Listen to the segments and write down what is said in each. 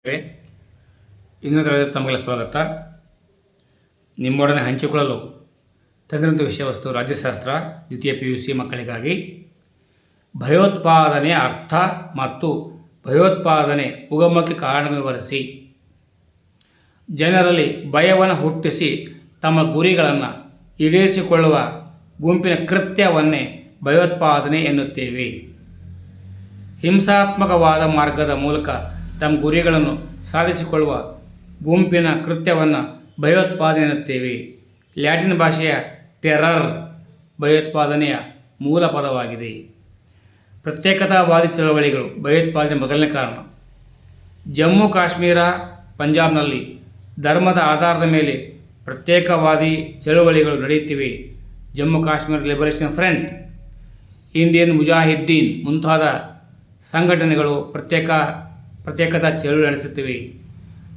ಇನ್ನೊಂದರ ತಮಗೆಲ್ಲ ಸ್ವಾಗತ. ನಿಮ್ಮೊಡನೆ ಹಂಚಿಕೊಳ್ಳಲು ತಂದಿರುವಂಥ ವಿಷಯ ವಸ್ತು ರಾಜ್ಯಶಾಸ್ತ್ರ ದ್ವಿತೀಯ PUC ಮಕ್ಕಳಿಗಾಗಿ ಭಯೋತ್ಪಾದನೆಯ ಅರ್ಥ ಮತ್ತು ಭಯೋತ್ಪಾದನೆ ಉಗಮಕ್ಕೆ ಕಾರಣ ವಿವರಿಸಿ. ಜನರಲ್ಲಿ ಭಯವನ್ನು ಹುಟ್ಟಿಸಿ ತಮ್ಮ ಗುರಿಗಳನ್ನು ಈಡೇರಿಸಿಕೊಳ್ಳುವ ಗುಂಪಿನ ಕೃತ್ಯವನ್ನೇ ಭಯೋತ್ಪಾದನೆ ಎನ್ನುತ್ತೇವೆ. ಹಿಂಸಾತ್ಮಕವಾದ ಮಾರ್ಗದ ಮೂಲಕ ತಮ್ಮ ಗುರಿಗಳನ್ನು ಸಾಧಿಸಿಕೊಳ್ಳುವ ಗುಂಪಿನ ಕೃತ್ಯವನ್ನು ಭಯೋತ್ಪಾದನೆ ಎನ್ನುತ್ತೇವೆ. ಲ್ಯಾಟಿನ್ ಭಾಷೆಯ ಟೆರರ್ ಭಯೋತ್ಪಾದನೆಯ ಮೂಲ ಪದವಾಗಿದೆ. ಪ್ರತ್ಯೇಕತಾವಾದಿ ಚಳವಳಿಗಳು ಭಯೋತ್ಪಾದನೆ ಮೊದಲನೇ ಕಾರಣ. ಜಮ್ಮು ಕಾಶ್ಮೀರ, ಪಂಜಾಬ್ನಲ್ಲಿ ಧರ್ಮದ ಆಧಾರದ ಮೇಲೆ ಪ್ರತ್ಯೇಕವಾದಿ ಚಳವಳಿಗಳು ನಡೆಯುತ್ತಿವೆ. Jammu Kashmir liberation front, Indian Mujahideen ಮುಂತಾದ ಸಂಘಟನೆಗಳು ಪ್ರತ್ಯೇಕತಾ ಚಳವಳಿ ನಡೆಸುತ್ತಿವೆ.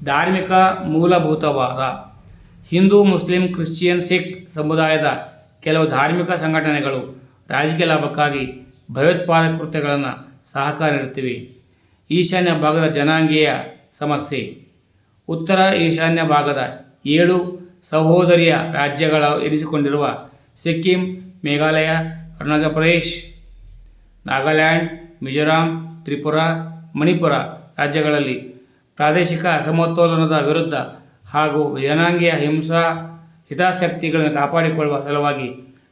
ಧಾರ್ಮಿಕ ಮೂಲಭೂತವಾದ ಹಿಂದೂ, ಮುಸ್ಲಿಂ, ಕ್ರಿಶ್ಚಿಯನ್, ಸಿಖ್ ಸಮುದಾಯದ ಕೆಲವು ಧಾರ್ಮಿಕ ಸಂಘಟನೆಗಳು ರಾಜಕೀಯ ಲಾಭಕ್ಕಾಗಿ ಭಯೋತ್ಪಾದಕ ಕೃತ್ಯಗಳನ್ನು ಸಹಕಾರ ನೀಡುತ್ತಿವೆ. ಈಶಾನ್ಯ ಭಾಗದ ಜನಾಂಗೀಯ ಸಮಸ್ಯೆ. ಉತ್ತರ ಈಶಾನ್ಯ ಭಾಗದ 7 ಸಹೋದರಿಯ ರಾಜ್ಯಗಳ ಎನಿಸಿಕೊಂಡಿರುವ ಸಿಕ್ಕಿಂ, ಮೇಘಾಲಯ, ಅರುಣಾಚಲ ಪ್ರದೇಶ್, ನಾಗಾಲ್ಯಾಂಡ್, ಮಿಜೋರಾಂ, ತ್ರಿಪುರಾ, ಮಣಿಪುರ ರಾಜ್ಯಗಳಲ್ಲಿ ಪ್ರಾದೇಶಿಕ ಅಸಮತೋಲನದ ವಿರುದ್ಧ ಹಾಗೂ ಜನಾಂಗೀಯ ಹಿತಾಸಕ್ತಿಗಳನ್ನು ಕಾಪಾಡಿಕೊಳ್ಳುವ ಸಲುವಾಗಿ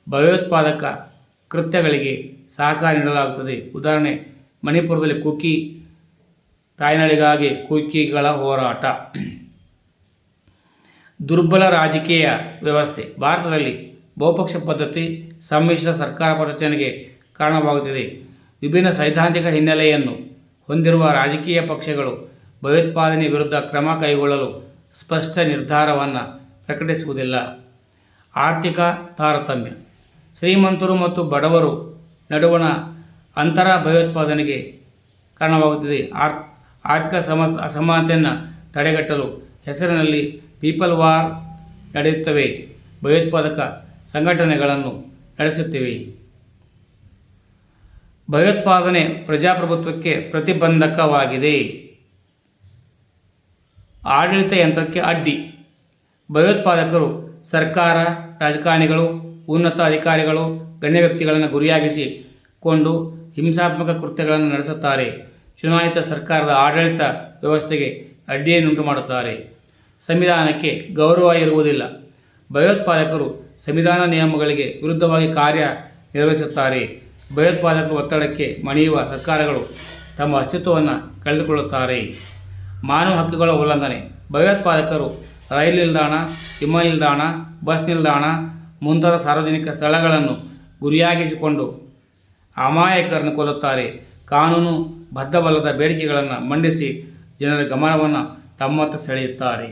ಭಯೋತ್ಪಾದಕ ಕೃತ್ಯಗಳಿಗೆ ಸಹಕಾರ ನೀಡಲಾಗುತ್ತದೆ. ಉದಾಹರಣೆ, ಮಣಿಪುರದಲ್ಲಿ ಕುಕಿ ತಾಯ್ನಾಡಿಗಾಗಿ ಕುಕಿಗಳ ಹೋರಾಟ. ದುರ್ಬಲ ರಾಜಕೀಯ ವ್ಯವಸ್ಥೆ. ಭಾರತದಲ್ಲಿ ಬಹುಪಕ್ಷ ಪದ್ಧತಿ ಸಮ್ಮಿಶ್ರ ಸರ್ಕಾರ ರಚನೆಗೆ ಕಾರಣವಾಗುತ್ತಿದೆ. ವಿಭಿನ್ನ ಸೈದ್ಧಾಂತಿಕ ಹಿನ್ನೆಲೆಯನ್ನು ಹೊಂದಿರುವ ರಾಜಕೀಯ ಪಕ್ಷಗಳು ಭಯೋತ್ಪಾದನೆ ವಿರುದ್ಧ ಕ್ರಮ ಕೈಗೊಳ್ಳಲು ಸ್ಪಷ್ಟ ನಿರ್ಧಾರವನ್ನು ಪ್ರಕಟಿಸುವುದಿಲ್ಲ. ಆರ್ಥಿಕ ತಾರತಮ್ಯ. ಶ್ರೀಮಂತರು ಮತ್ತು ಬಡವರು ನಡುವಣ ಅಂತರ ಭಯೋತ್ಪಾದನೆಗೆ ಕಾರಣವಾಗುತ್ತಿದೆ. ಆರ್ಥಿಕ ಅಸಮಾನತೆಯನ್ನು ತಡೆಗಟ್ಟಲು ಹೆಸರಿನಲ್ಲಿ ಪೀಪಲ್ ವಾರ್ ನಡೆಯುತ್ತವೆ. ಭಯೋತ್ಪಾದಕ ಸಂಘಟನೆಗಳನ್ನು ನಡೆಸುತ್ತಿವೆ. ಭಯೋತ್ಪಾದನೆ ಪ್ರಜಾಪ್ರಭುತ್ವಕ್ಕೆ ಪ್ರತಿಬಂಧಕವಾಗಿದೆ. ಆಡಳಿತ ಯಂತ್ರಕ್ಕೆ ಅಡ್ಡಿ. ಭಯೋತ್ಪಾದಕರು ಸರ್ಕಾರ, ರಾಜಕಾರಣಿಗಳು, ಉನ್ನತ ಅಧಿಕಾರಿಗಳು, ಗಣ್ಯ ವ್ಯಕ್ತಿಗಳನ್ನು ಗುರಿಯಾಗಿಸಿಕೊಂಡು ಹಿಂಸಾತ್ಮಕ ಕೃತ್ಯಗಳನ್ನು ನಡೆಸುತ್ತಾರೆ. ಚುನಾಯಿತ ಸರ್ಕಾರದ ಆಡಳಿತ ವ್ಯವಸ್ಥೆಗೆ ಅಡ್ಡಿಯನ್ನುಂಟು ಮಾಡುತ್ತಾರೆ. ಸಂವಿಧಾನಕ್ಕೆ ಗೌರವ ಇರುವುದಿಲ್ಲ. ಭಯೋತ್ಪಾದಕರು ಸಂವಿಧಾನ ನಿಯಮಗಳಿಗೆ ವಿರುದ್ಧವಾಗಿ ಕಾರ್ಯ ನಿರ್ವಹಿಸುತ್ತಾರೆ. ಭಯೋತ್ಪಾದಕರ ಒತ್ತಡಕ್ಕೆ ಮಣಿಯುವ ಸರ್ಕಾರಗಳು ತಮ್ಮ ಅಸ್ತಿತ್ವವನ್ನು ಕಳೆದುಕೊಳ್ಳುತ್ತಾರೆ. ಮಾನವ ಹಕ್ಕುಗಳ ಉಲ್ಲಂಘನೆ. ಭಯೋತ್ಪಾದಕರು ರೈಲು ನಿಲ್ದಾಣ, ವಿಮಾನ ನಿಲ್ದಾಣ, ಬಸ್ ನಿಲ್ದಾಣ ಮುಂತಾದ ಸಾರ್ವಜನಿಕ ಸ್ಥಳಗಳನ್ನು ಗುರಿಯಾಗಿಸಿಕೊಂಡು ಅಮಾಯಕರನ್ನು ಕೊಲ್ಲುತ್ತಾರೆ. ಕಾನೂನು ಬದ್ಧವಲ್ಲದ ಬೇಡಿಕೆಗಳನ್ನು ಮಂಡಿಸಿ ಜನರ ಗಮನವನ್ನು ತಮ್ಮತ್ತ ಸೆಳೆಯುತ್ತಾರೆ.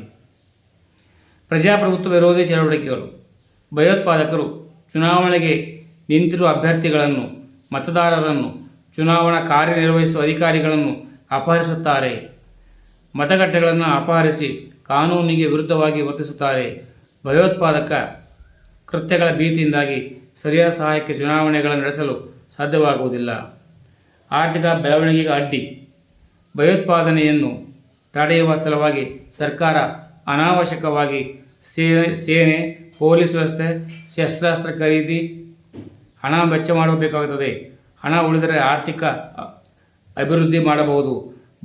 ಪ್ರಜಾಪ್ರಭುತ್ವ ವಿರೋಧಿ ಚಟುವಟಿಕೆಗಳು. ಭಯೋತ್ಪಾದಕರು ಚುನಾವಣೆಗೆ ನಿಂತಿರುವ ಅಭ್ಯರ್ಥಿಗಳನ್ನು, ಮತದಾರರನ್ನು, ಚುನಾವಣಾ ಕಾರ್ಯನಿರ್ವಹಿಸುವ ಅಧಿಕಾರಿಗಳನ್ನು ಅಪಹರಿಸುತ್ತಾರೆ. ಮತಗಟ್ಟೆಗಳನ್ನು ಅಪಹರಿಸಿ ಕಾನೂನಿಗೆ ವಿರುದ್ಧವಾಗಿ ವರ್ತಿಸುತ್ತಾರೆ. ಭಯೋತ್ಪಾದಕ ಕೃತ್ಯಗಳ ಭೀತಿಯಿಂದಾಗಿ ಸರಿಯಾದ ಸಹಾಯಕ್ಕೆ ಚುನಾವಣೆಗಳನ್ನು ನಡೆಸಲು ಸಾಧ್ಯವಾಗುವುದಿಲ್ಲ. ಆರ್ಥಿಕ ಬೆಳವಣಿಗೆಗೆ ಅಡ್ಡಿ. ಭಯೋತ್ಪಾದನೆಯನ್ನು ತಡೆಯುವ ಸಲುವಾಗಿ ಸರ್ಕಾರ ಅನಾವಶ್ಯಕವಾಗಿ ಸೇನೆ, ಪೊಲೀಸ್ ವ್ಯವಸ್ಥೆ, ಶಸ್ತ್ರಾಸ್ತ್ರ ಖರೀದಿ, ಹಣ ವೆಚ್ಚ ಮಾಡಬೇಕಾಗುತ್ತದೆ. ಹಣ ಉಳಿದರೆ ಆರ್ಥಿಕ ಅಭಿವೃದ್ಧಿ ಮಾಡಬಹುದು.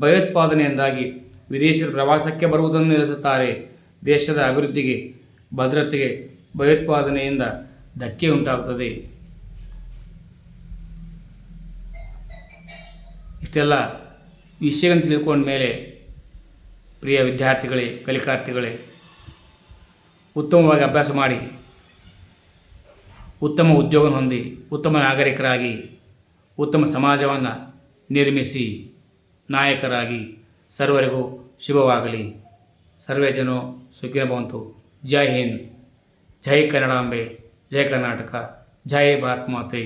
ಭಯೋತ್ಪಾದನೆಯಿಂದಾಗಿ ವಿದೇಶಿಯರು ಪ್ರವಾಸಕ್ಕೆ ಬರುವುದನ್ನು ನಿಲ್ಲಿಸುತ್ತಾರೆ. ದೇಶದ ಅಭಿವೃದ್ಧಿಗೆ, ಭದ್ರತೆಗೆ ಭಯೋತ್ಪಾದನೆಯಿಂದ ಧಕ್ಕೆ ಉಂಟಾಗುತ್ತದೆ. ಇಷ್ಟೆಲ್ಲ ವಿಷಯಗಳನ್ನು ತಿಳ್ಕೊಂಡ ಮೇಲೆ ಪ್ರಿಯ ವಿದ್ಯಾರ್ಥಿಗಳೇ, ಕಲಿಕಾರ್ಥಿಗಳೇ, ಉತ್ತಮವಾಗಿ ಅಭ್ಯಾಸ ಮಾಡಿ ಉತ್ತಮ ಉದ್ಯೋಗ ಹೊಂದಿ ಉತ್ತಮ ನಾಗರಿಕರಾಗಿ ಉತ್ತಮ ಸಮಾಜವನ್ನು ನಿರ್ಮಿಸಿ ನಾಯಕರಾಗಿ ಸರ್ವರಿಗೂ ಶುಭವಾಗಲಿ. ಸರ್ವೇ ಜನೋ ಸುಖಿನೋ ಭವಂತು. ಜೈ ಹಿಂದ್, ಜೈ ಕನ್ನಡಾಂಬೆ, ಜೈ ಕರ್ನಾಟಕ, ಜೈ ಭಾರತ್ ಮಾತೆ.